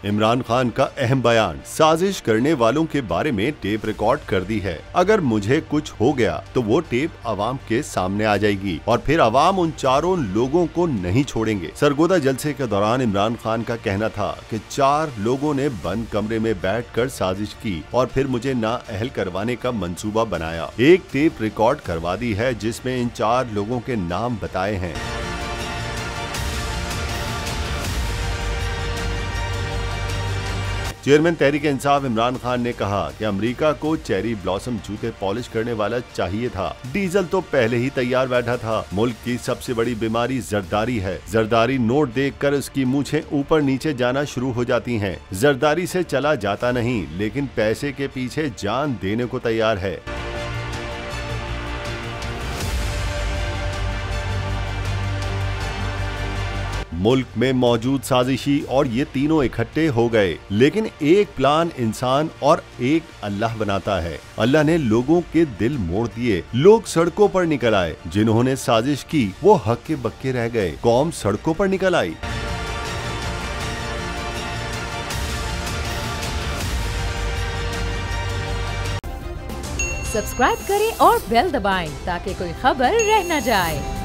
इमरान खान का अहम बयान, साजिश करने वालों के बारे में टेप रिकॉर्ड कर दी है। अगर मुझे कुछ हो गया तो वो टेप अवाम के सामने आ जाएगी और फिर अवाम उन चारों लोगों को नहीं छोड़ेंगे। सरगोदा जलसे के दौरान इमरान खान का कहना था कि 4 लोगों ने बंद कमरे में बैठकर साजिश की और फिर मुझे नाअहल करवाने का मंसूबा बनाया। एक टेप रिकॉर्ड करवा दी है जिसमें इन 4 लोगों के नाम बताए हैं। चेयरमैन तहरीक इंसाफ इमरान खान ने कहा कि अमेरिका को चेरी ब्लॉसम जूते पॉलिश करने वाला चाहिए था। डीजल तो पहले ही तैयार बैठा था। मुल्क की सबसे बड़ी बीमारी जरदारी है। जरदारी नोट देखकर उसकी मूछें ऊपर नीचे जाना शुरू हो जाती हैं। जरदारी से चला जाता नहीं, लेकिन पैसे के पीछे जान देने को तैयार है। मुल्क में मौजूद साजिशी और ये तीनों इकट्ठे हो गए, लेकिन एक प्लान इंसान और एक अल्लाह बनाता है। अल्लाह ने लोगों के दिल मोड़ दिए। लोग सड़कों पर निकल आए। जिन्होंने साजिश की वो हक्के बक्के रह गए। कौम सड़कों पर निकल आई। सब्सक्राइब करें और बेल दबाएं ताकि कोई खबर रह न जाए।